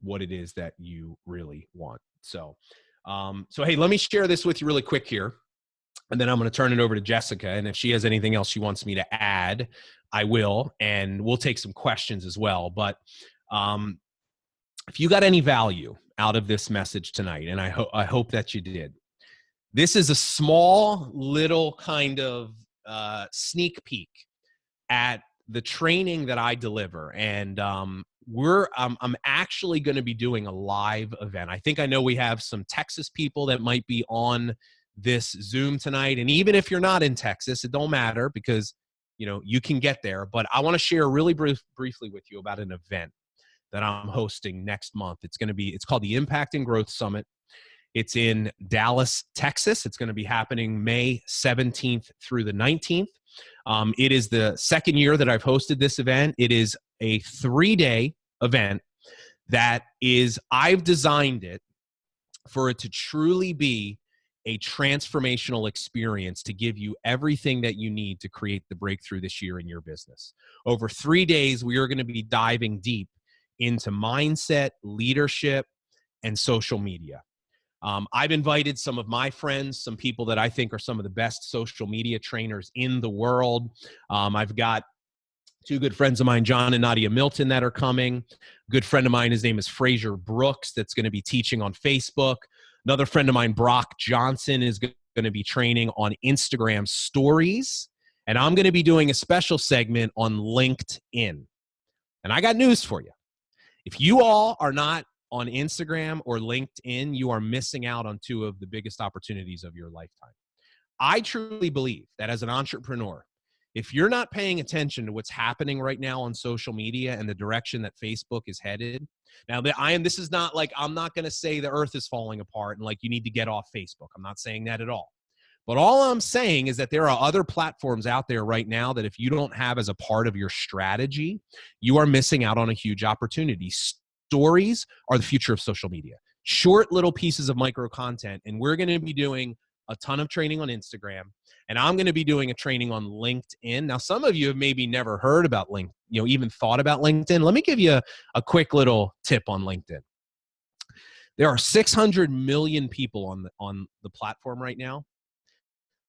what it is that you really want. So, hey, let me share this with you really quick here, and then I'm going to turn it over to Jessica. And if she has anything else she wants me to add, I will, and we'll take some questions as well. But if you got any value out of this message tonight, and I hope that you did, this is a small little kind of sneak peek at the training that I deliver. And I'm actually going to be doing a live event. I think I know we have some Texas people that might be on this Zoom tonight. And even if you're not in Texas, it don't matter, because you can get there. But I want to share really briefly with you about an event that I'm hosting next month. It's called the Impact and Growth Summit. It's in Dallas, Texas. It's going to be happening May 17th through the 19th. It is the second year that I've hosted this event. It is a 3-day event I've designed it for it to truly be a transformational experience to give you everything that you need to create the breakthrough this year in your business. Over 3 days, we are going to be diving deep into mindset, leadership, and social media. I've invited some of my friends, some people that I think are some of the best social media trainers in the world. I've got 2 good friends of mine, John and Nadia Milton, that are coming. A good friend of mine, his name is Fraser Brooks, that's going to be teaching on Facebook. Another friend of mine, Brock Johnson, is going to be training on Instagram stories. And I'm going to be doing a special segment on LinkedIn. And I got news for you. If you all are not on Instagram or LinkedIn, you are missing out on 2 of the biggest opportunities of your lifetime. I truly believe that as an entrepreneur, if you're not paying attention to what's happening right now on social media and the direction that Facebook is headed, now this is not like, I'm not going to say the earth is falling apart and like you need to get off Facebook. I'm not saying that at all. But all I'm saying is that there are other platforms out there right now that if you don't have as a part of your strategy, you are missing out on a huge opportunity. Stories are the future of social media. Short little pieces of micro content. And we're going to be doing a ton of training on Instagram, and I'm going to be doing a training on LinkedIn. Now, some of you have maybe never heard about LinkedIn, even thought about LinkedIn. Let me give you a quick little tip on LinkedIn. There are 600 million people on the platform right now.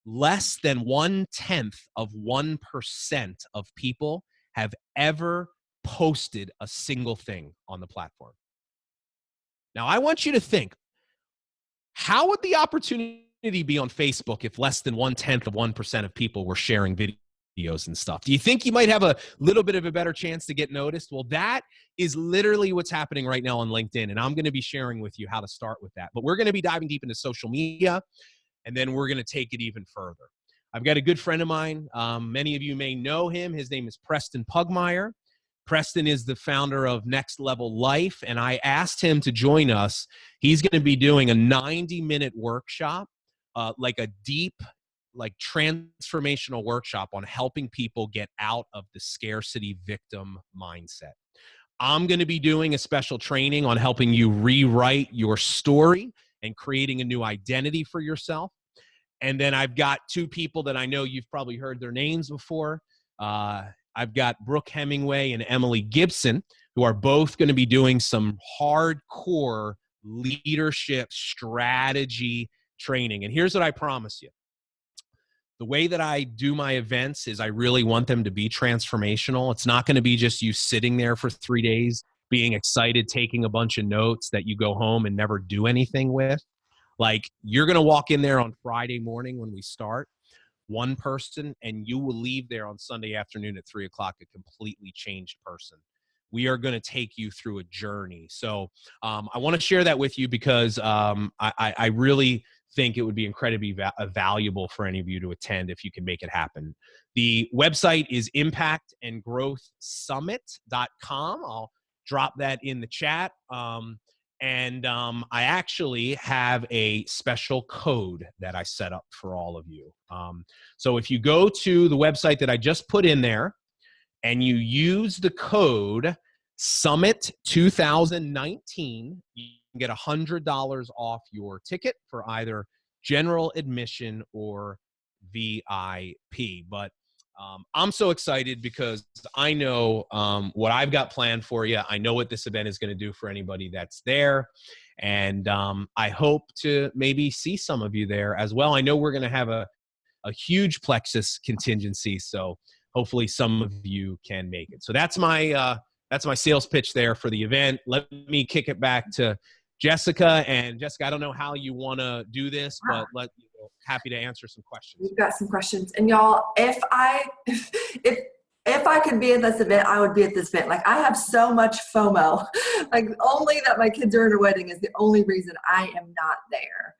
Less than 0.1% of people have ever posted a single thing on the platform. Now, I want you to think, how would the opportunity be on Facebook if less than 0.1% of people were sharing videos and stuff? Do you think you might have a little bit of a better chance to get noticed? Well, that is literally what's happening right now on LinkedIn, and I'm going to be sharing with you how to start with that. But we're going to be diving deep into social media, and then we're going to take it even further. I've got a good friend of mine. Many of you may know him. His name is Preston Pugmire. Preston is the founder of Next Level Life, and I asked him to join us. He's going to be doing a 90-minute workshop, like a deep, transformational workshop on helping people get out of the scarcity victim mindset. I'm going to be doing a special training on helping you rewrite your story and creating a new identity for yourself. And then I've got 2 people that I know you've probably heard their names before. I've got Brooke Hemingway and Emily Gibson, who are both going to be doing some hardcore leadership strategy training. And here's what I promise you. The way that I do my events is I really want them to be transformational. It's not going to be just you sitting there for 3 days, being excited, taking a bunch of notes that you go home and never do anything with. Like, you're going to walk in there on Friday morning when we start, one person, and you will leave there on Sunday afternoon at 3:00, a completely changed person. We are going to take you through a journey. So I want to share that with you because I really think it would be incredibly valuable for any of you to attend if you can make it happen. The website is impactandgrowthsummit.com. I'll drop that in the chat. I actually have a special code that I set up for all of you. So if you go to the website that I just put in there and you use the code Summit 2019, you can get $100 off your ticket for either general admission or VIP. But I'm so excited because I know what I've got planned for you. I know what this event is going to do for anybody that's there. And I hope to maybe see some of you there as well. I know we're going to have a huge Plexus contingency, so hopefully some of you can make it. So that's my sales pitch there for the event. Let me kick it back to Jessica. And Jessica, I don't know how you want to do this, but happy to answer some questions. We've got some questions. And y'all, if I could be at this event, I would be at this event. Like, I have so much FOMO. Like, only that my kids are in a wedding is the only reason I am not there.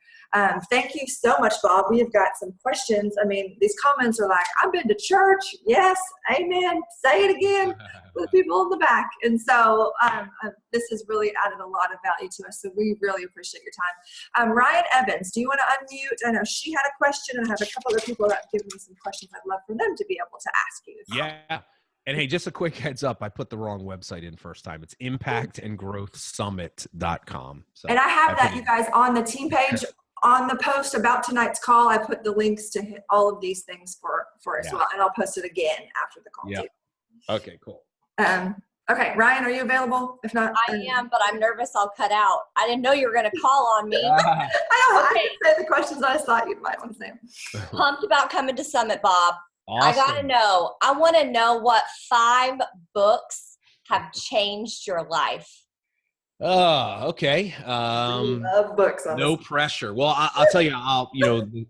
Thank you so much, Bob. We have got some questions. I mean, these comments are like, I've been to church. Yes. Amen. Say it again for the people in the back. And so this has really added a lot of value to us. So we really appreciate your time. Ryan Evans, do you want to unmute? I know she had a question, and I have a couple other people that have given me some questions I'd love for them to be able to ask you. Yeah. And hey, just a quick heads up, I put the wrong website in first time. It's impactandgrowthsummit.com. So and I have that, you guys, on the team page. On the post about tonight's call, I put the links to all of these things for as well, and I'll post it again after the call too. Okay, cool. Okay, Ryan, are you available? If not, I am, but I'm nervous I'll cut out. I didn't know you were going to call on me. I didn't say the questions. I just thought you might want to say them. Pumped about coming to Summit, Bob. Awesome. I got to know. I want to know what 5 books have changed your life. Oh, okay. Love books. No pressure. Well, I'll tell you.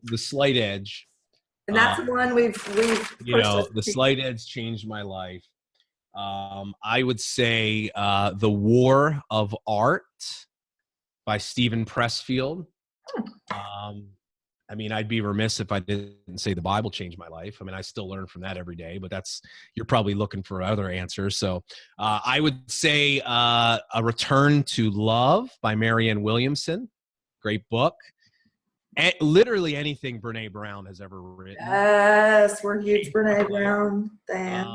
The Slight Edge. And that's the one we've. The Slight Edge changed my life. I would say The War of Art by Stephen Pressfield. I mean, I'd be remiss if I didn't say the Bible changed my life. I mean, I still learn from that every day, but you're probably looking for other answers. So I would say A Return to Love by Marianne Williamson. Great book. And literally anything Brene Brown has ever written. Yes, we're huge Brene Brown fans.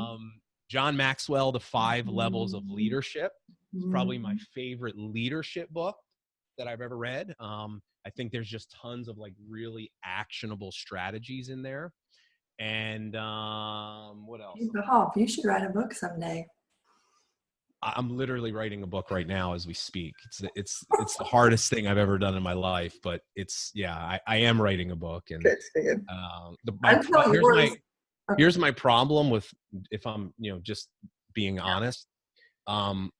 John Maxwell, The 5 Levels of Leadership. It's probably my favorite leadership book that I've ever read. I think there's just tons of like really actionable strategies in there. And what else? You should write a book someday. I'm literally writing a book right now as we speak. It's the hardest thing I've ever done in my life, but I am writing a book. And here's my problem with, if I'm just being honest, I'm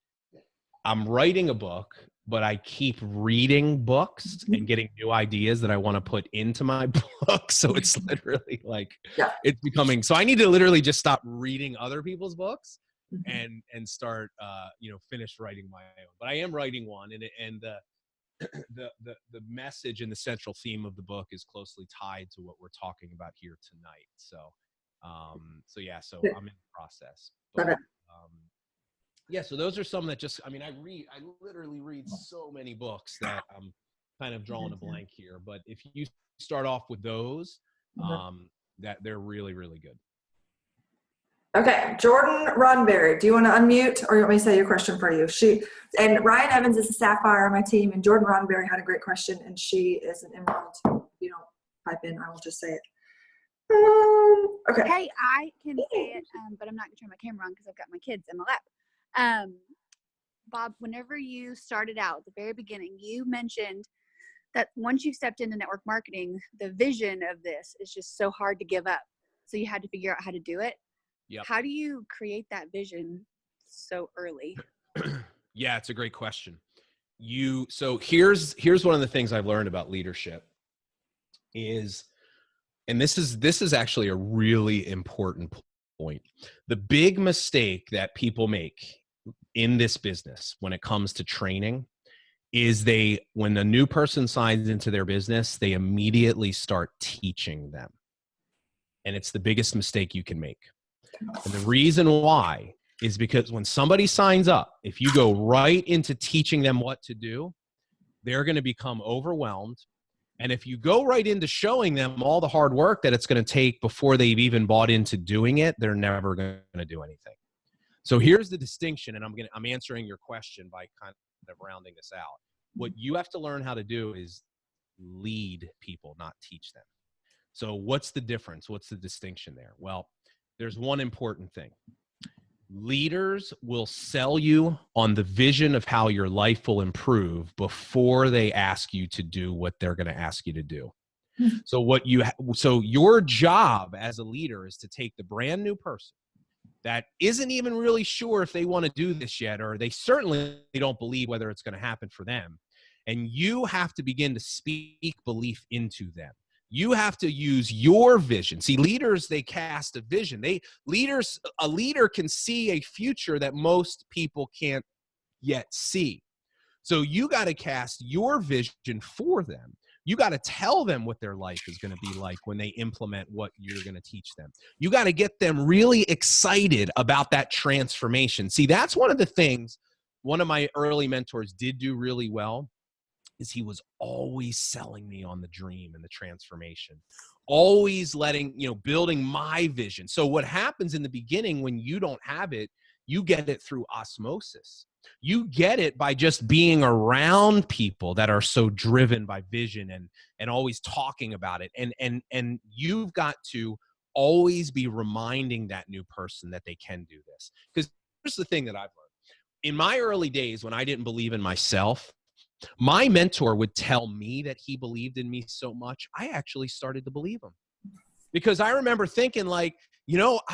writing a book, but I keep reading books and getting new ideas that I want to put into my book. So it's literally like, it's becoming, so I need to literally just stop reading other people's books and start, finish writing my own. But I am writing one, and the message and the central theme of the book is closely tied to what we're talking about here tonight. So I'm in the process. But, so those are some that I literally read so many books that I'm kind of drawing a blank here. But if you start off with those, that they're really, really good. Okay, Jordan Roddenberry, do you want to unmute, or you want me to say your question for you? And Ryan Evans is a Sapphire on my team, and Jordan Roddenberry had a great question, and she is an Emerald. If you don't pipe in, I will just say it. Okay. Hey, I can say it, but I'm not going to turn my camera on because I've got my kids in my lap. Bob, whenever you started out at the very beginning, you mentioned that once you stepped into network marketing, the vision of this is just so hard to give up. So you had to figure out how to do it. Yep. How do you create that vision so early? Yeah, it's a great question. So here's one of the things I've learned about leadership is, and this is actually a really important point. The big mistake that people make in this business when it comes to training is when a new person signs into their business, they immediately start teaching them. And it's the biggest mistake you can make. And the reason why is because when somebody signs up, if you go right into teaching them what to do, they're going to become overwhelmed. And if you go right into showing them all the hard work that it's going to take before they've even bought into doing it, they're never going to do anything. So here's the distinction, and I'm answering your question by kind of rounding this out. What you have to learn how to do is lead people, not teach them. So what's the difference? What's the distinction there? Well, there's one important thing. Leaders will sell you on the vision of how your life will improve before they ask you to do what they're going to ask you to do. So your job as a leader is to take the brand new person that isn't even really sure if they want to do this yet, or they certainly don't believe whether it's going to happen for them. And you have to begin to speak belief into them. You have to use your vision. See, leaders, they cast a vision. A leader can see a future that most people can't yet see. So you got to cast your vision for them. You got to tell them what their life is going to be like when they implement what you're going to teach them. You got to get them really excited about that transformation. See, that's one of the things one of my early mentors did do really well, is he was always selling me on the dream and the transformation, always building my vision. So what happens in the beginning when you don't have it, you get it through osmosis. You get it by just being around people that are so driven by vision and always talking about it. And you've got to always be reminding that new person that they can do this. Because here's the thing that I've learned. In my early days, when I didn't believe in myself, my mentor would tell me that he believed in me so much, I actually started to believe him. Because I remember thinking I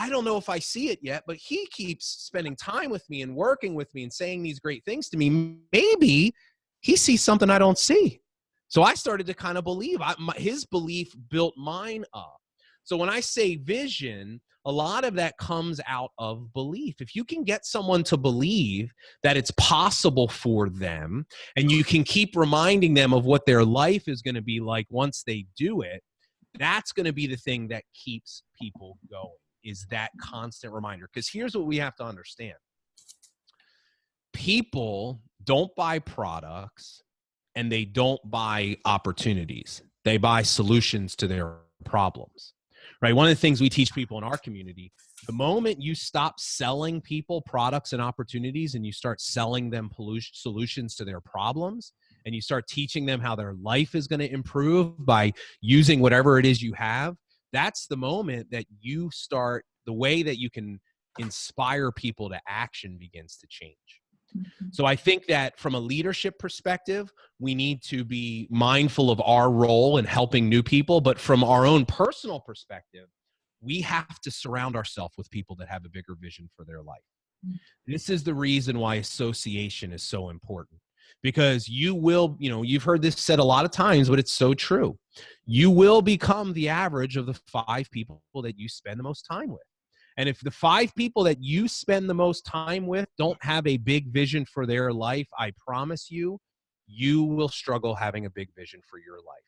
don't know if I see it yet, but he keeps spending time with me and working with me and saying these great things to me. Maybe he sees something I don't see. So I started to kind of believe. His belief built mine up. So when I say vision, a lot of that comes out of belief. If you can get someone to believe that it's possible for them, and you can keep reminding them of what their life is going to be like once they do it, that's going to be the thing that keeps people going, is that constant reminder. Because here's what we have to understand. People don't buy products and they don't buy opportunities. They buy solutions to their problems. Right? One of the things we teach people in our community, the moment you stop selling people products and opportunities and you start selling them solutions to their problems, and you start teaching them how their life is going to improve by using whatever it is you have, that's the moment that you start, the way that you can inspire people to action begins to change. So I think that from a leadership perspective, we need to be mindful of our role in helping new people. But from our own personal perspective, we have to surround ourselves with people that have a bigger vision for their life. This is the reason why association is so important. Because you will, you've heard this said a lot of times, but it's so true. You will become the average of the 5 people that you spend the most time with. And if the 5 people that you spend the most time with don't have a big vision for their life, I promise you, you will struggle having a big vision for your life.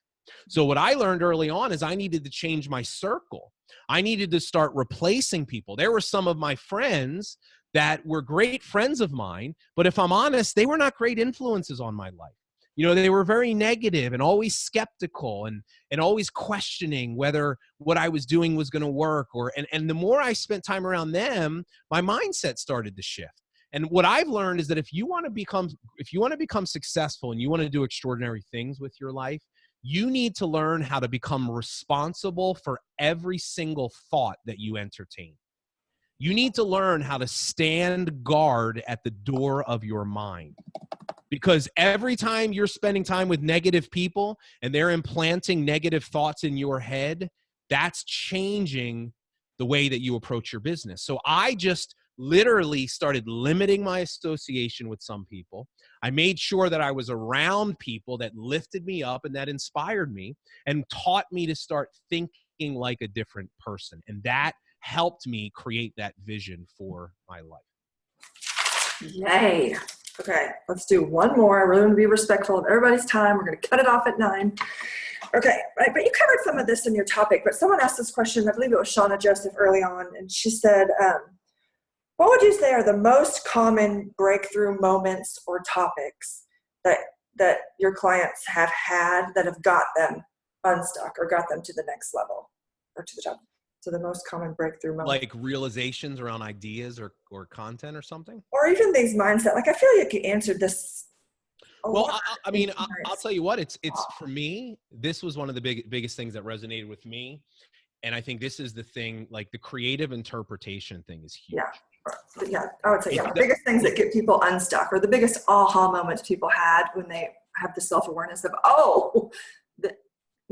So what I learned early on is I needed to change my circle. I needed to start replacing people. There were some of my friends that were great friends of mine, but if I'm honest, they were not great influences on my life. They were very negative and always skeptical and always questioning whether what I was doing was going to work. And the more I spent time around them, my mindset started to shift. And what I've learned is that if you want to become successful and you want to do extraordinary things with your life, you need to learn how to become responsible for every single thought that you entertain. You need to learn how to stand guard at the door of your mind. Because every time you're spending time with negative people and they're implanting negative thoughts in your head, that's changing the way that you approach your business. So I just literally started limiting my association with some people. I made sure that I was around people that lifted me up and that inspired me and taught me to start thinking like a different person. And that helped me create that vision for my life. Yay. Okay, let's do one more. I really want to be respectful of everybody's time. We're going to cut it off at 9. Okay, right, but you covered some of this in your topic, but someone asked this question, I believe it was Shauna Joseph early on, and she said, what would you say are the most common breakthrough moments or topics that your clients have had that have got them unstuck or got them to the next level or to the top? So the most common breakthrough moment. Like realizations around ideas or content or something? Or even these mindset. Like I feel like you answered this. Well, I mean, I'll tell you what, it's for me, this was one of the biggest things that resonated with me. And I think this is the thing, like the creative interpretation thing is huge. Yeah, I would say, the biggest things that get people unstuck, or the biggest aha moments people had when they have the self-awareness of,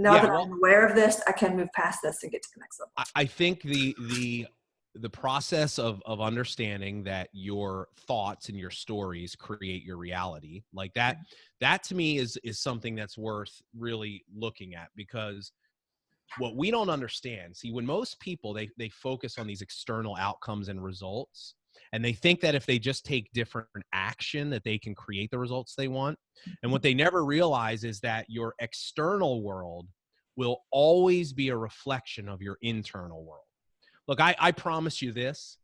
now that I'm aware of this, I can move past this and get to the next level. I think the process of understanding that your thoughts and your stories create your reality, like that to me is something that's worth really looking at, because what we don't understand, see, when most people, they focus on these external outcomes and results, and they think that if they just take different action that they can create the results they want. And what they never realize is that your external world will always be a reflection of your internal world. Look, I promise you this,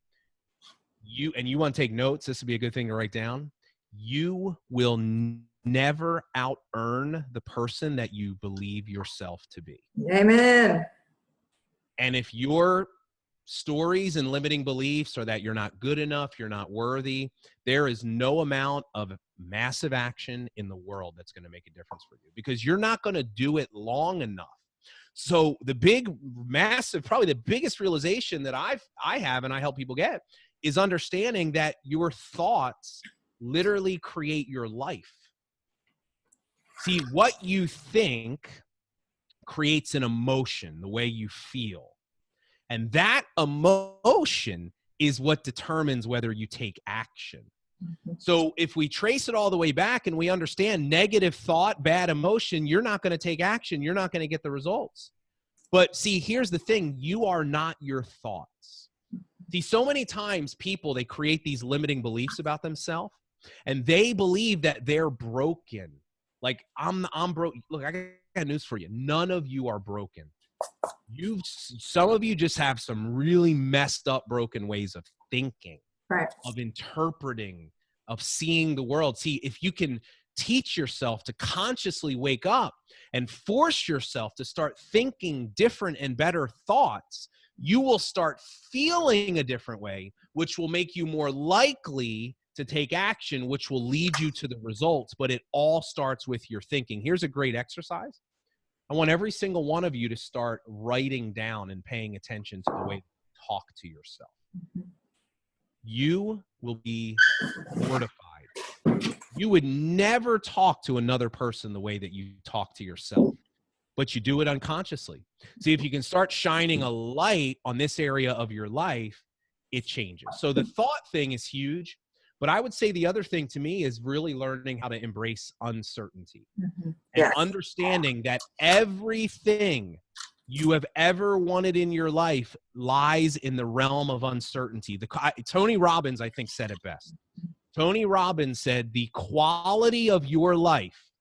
you want to take notes, this would be a good thing to write down. You will never out-earn the person that you believe yourself to be. Amen. And if your stories and limiting beliefs are that you're not good enough, you're not worthy, there is no amount of massive action in the world that's going to make a difference for you, because you're not going to do it long enough. So the probably the biggest realization that I have and I help people get is understanding that your thoughts literally create your life. See, what you think creates an emotion, the way you feel. And that emotion is what determines whether you take action. So if we trace it all the way back and we understand negative thought, bad emotion, you're not going to take action. You're not going to get the results. But see, here's the thing. You are not your thoughts. See, so many times people, they create these limiting beliefs about themselves, and they believe that they're broken. Like, I'm broke. Look, I got news for you. None of you are broken. Some of you just have some really messed up, broken ways of thinking, right, of interpreting, of seeing the world. See, if you can teach yourself to consciously wake up and force yourself to start thinking different and better thoughts, you will start feeling a different way, which will make you more likely to take action, which will lead you to the results. But it all starts with your thinking. Here's a great exercise. I want every single one of you to start writing down and paying attention to the way you talk to yourself. You will be mortified. You would never talk to another person the way that you talk to yourself, but you do it unconsciously. See, if you can start shining a light on this area of your life, it changes. So the thought thing is huge. But I would say the other thing to me is really learning how to embrace uncertainty and understanding that everything you have ever wanted in your life lies in the realm of uncertainty. Tony Robbins, I think, said it best. Tony Robbins said, the quality of your life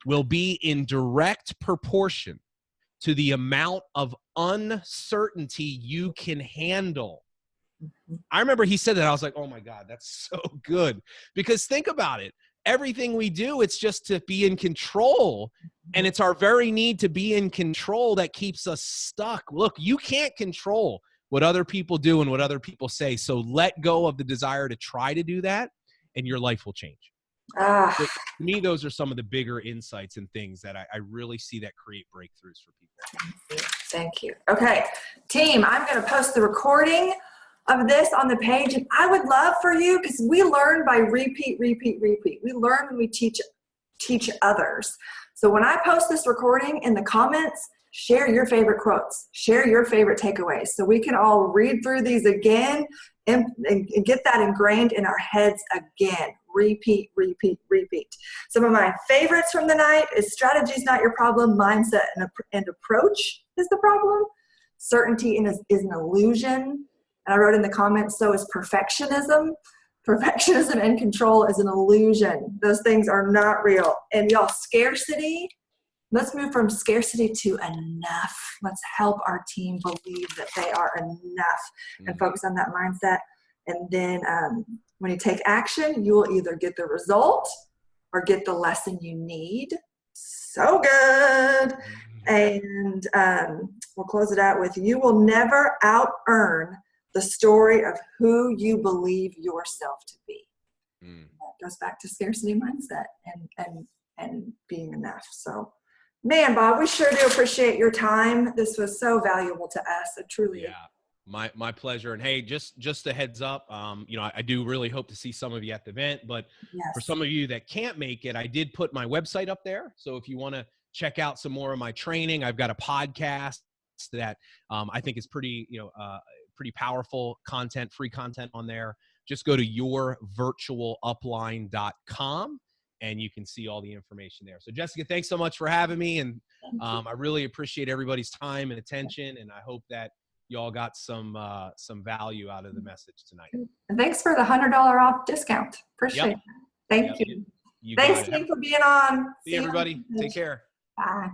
will be in direct proportion to the amount of uncertainty you can handle. I remember he said that. I was like, oh my God, that's so good. Because think about it. Everything we do, it's just to be in control. And it's our very need to be in control that keeps us stuck. Look, you can't control what other people do and what other people say. So let go of the desire to try to do that, and your life will change. So to me, those are some of the bigger insights and things that I really see that create breakthroughs for people. Thank you. Okay, team, I'm going to post the recording of this on the page, and I would love for you, because we learn by repeat. We learn when we teach others. So when I post this recording, in the comments, share your favorite quotes, share your favorite takeaways, so we can all read through these again and get that ingrained in our heads again. Repeat. Some of my favorites from the night is strategy is not your problem, mindset and approach is the problem. Certainty is an illusion. And I wrote in the comments, so is perfectionism. Perfectionism and control is an illusion. Those things are not real. And y'all, scarcity, let's move from scarcity to enough. Let's help our team believe that they are enough and focus on that mindset. And then when you take action, you will either get the result or get the lesson you need. So good. And we'll close it out with, you will never out-earn the story of who you believe yourself to be. That goes back to scarcity mindset and being enough. So, man, Bob, we sure do appreciate your time. This was so valuable to us. It truly is. My pleasure. And hey, just a heads up, I do really hope to see some of you at the event, but for some of you that can't make it, I did put my website up there. So if you want to check out some more of my training, I've got a podcast that I think is pretty powerful content, free content on there. Just go to yourvirtualupline.com and you can see all the information there. So Jessica, thanks so much for having me. And I really appreciate everybody's time and attention. And I hope that y'all got some value out of the message tonight. And thanks for the $100 off discount. Appreciate it. Thank you. Thanks, team, for being on. See everybody. Take care. Bye.